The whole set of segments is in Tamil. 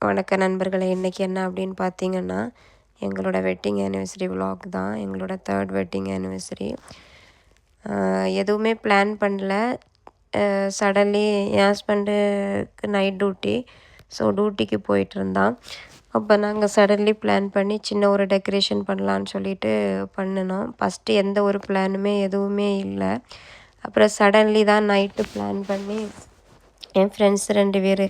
வணக்க நண்பர்களே! இன்றைக்கி என்ன அப்படின்னு பார்த்தீங்கன்னா, எங்களோட வெட்டிங் ஆனிவர்சரி விலாக் தான். எங்களோட 3rd வெட்டிங் ஆனிவர்சரி. எதுவுமே பிளான் பண்ணல. சடன்லி என் ஹஸ்பண்டுக்கு நைட் டியூட்டி. ஸோ டியூட்டிக்கு போயிட்டுருந்தான். அப்போ நாங்கள் சடன்லி பிளான் பண்ணி சின்ன ஒரு டெக்கரேஷன் பண்ணலான்னு சொல்லிட்டு பண்ணினோம். ஃபஸ்ட்டு எந்த ஒரு பிளானுமே எதுவுமே இல்லை. அப்புறம் சடன்லி தான் நைட்டு பிளான் பண்ணி என் ஃப்ரெண்ட்ஸ் 2 பேர்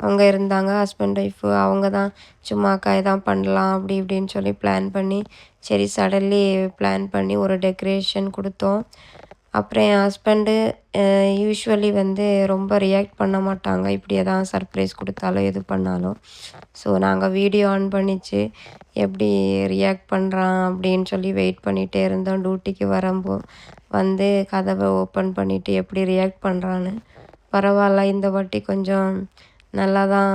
அவங்க இருந்தாங்க. ஹஸ்பண்ட் ஒய்ஃபு அவங்க தான் சும்மா அக்கா இதான் பண்ணலாம் அப்படி இப்படின்னு சொல்லி பிளான் பண்ணி சரி சடன்லி பிளான் பண்ணி ஒரு டெக்கரேஷன் கொடுத்தோம். அப்புறம் என் ஹஸ்பண்டு யூஸ்வலி வந்து ரொம்ப ரியாக்ட் பண்ண மாட்டாங்க. இப்படி எதாவது சர்ப்ரைஸ் கொடுத்தாலும் எது பண்ணாலும். ஸோ நாங்கள் வீடியோ ஆன் பண்ணிச்சு எப்படி ரியாக்ட் பண்ணுறான் அப்படின்னு சொல்லி வெயிட் பண்ணிகிட்டே இருந்தோம். டியூட்டிக்கு வந்து கதவை ஓப்பன் பண்ணிவிட்டு எப்படி ரியாக்ட் பண்ணுறான்னு. பரவாயில்ல, இந்த வாட்டி கொஞ்சம் நல்லா தான்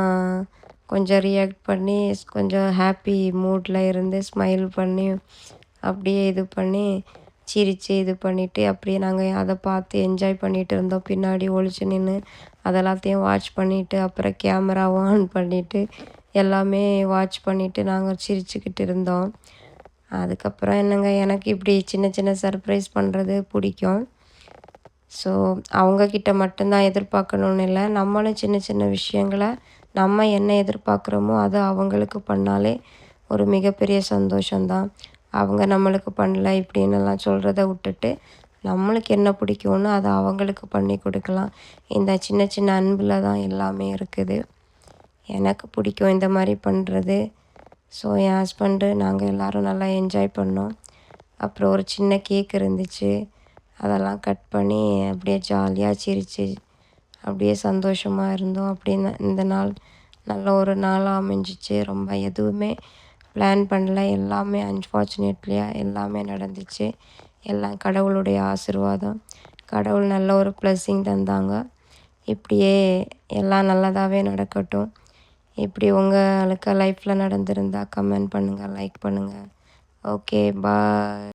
கொஞ்சம் ரியாக்ட் பண்ணி கொஞ்சம் ஹாப்பி மூடில் இருந்து ஸ்மைல் பண்ணி அப்படியே இது பண்ணி சிரித்து இது பண்ணிவிட்டு அப்படியே நாங்கள் அதை பார்த்து என்ஜாய் பண்ணிகிட்டு இருந்தோம். பின்னாடி ஒளிச்சு நின்று அதெல்லாத்தையும் வாட்ச் பண்ணிவிட்டு அப்புறம் கேமராவும் ஆன் பண்ணிவிட்டு எல்லாமே வாட்ச் பண்ணிவிட்டு நாங்கள் சிரிச்சுக்கிட்டு இருந்தோம். அதுக்கப்புறம் என்னங்க, எனக்கு இப்படி சின்ன சின்ன சர்ப்ரைஸ் பண்ணுறது பிடிக்கும். ஸோ அவங்கக்கிட்ட மட்டும்தான் எதிர்பார்க்கணுன்னு இல்லை, நம்மளும் சின்ன சின்ன விஷயங்களை நம்ம என்ன எதிர்பார்க்குறோமோ அதை அவங்களுக்கு பண்ணாலே ஒரு மிகப்பெரிய சந்தோஷந்தான். அவங்க நம்மளுக்கு பண்ணல இப்படின்னுலாம் சொல்கிறத விட்டுட்டு நம்மளுக்கு என்ன பிடிக்கும்னு அதை அவங்களுக்கு பண்ணி கொடுக்கலாம். இந்த சின்ன சின்ன அன்பில் தான் எல்லாமே இருக்குது. எனக்கு பிடிக்கும் இந்த மாதிரி பண்ணுறது. ஸோ என் ஹஸ்பண்டு நாங்கள் எல்லோரும் நல்லா என்ஜாய் பண்ணோம். அப்புறம் ஒரு சின்ன கேக் இருந்துச்சு. அதெல்லாம் கட் பண்ணி அப்படியே ஜாலியாக சிரித்து அப்படியே சந்தோஷமாக இருந்தோம். அப்படின்னு இந்த நாள் நல்ல ஒரு நாளாக அமைஞ்சிச்சு. ரொம்ப எதுவுமே பிளான் பண்ணல, எல்லாமே அன்ஃபார்ச்சுனேட்லியாக எல்லாமே நடந்துச்சு. எல்லாம் கடவுளுடைய ஆசீர்வாதம். கடவுள் நல்ல ஒரு ப்ளெஸ்ஸிங் தந்தாங்க. இப்படியே எல்லாம் நல்லதாகவே நடக்கட்டும். இப்படி உங்களுக்கு லைஃப்பில் நடந்திருந்தால் கமெண்ட் பண்ணுங்கள், லைக் பண்ணுங்கள். ஓகே, பாய்.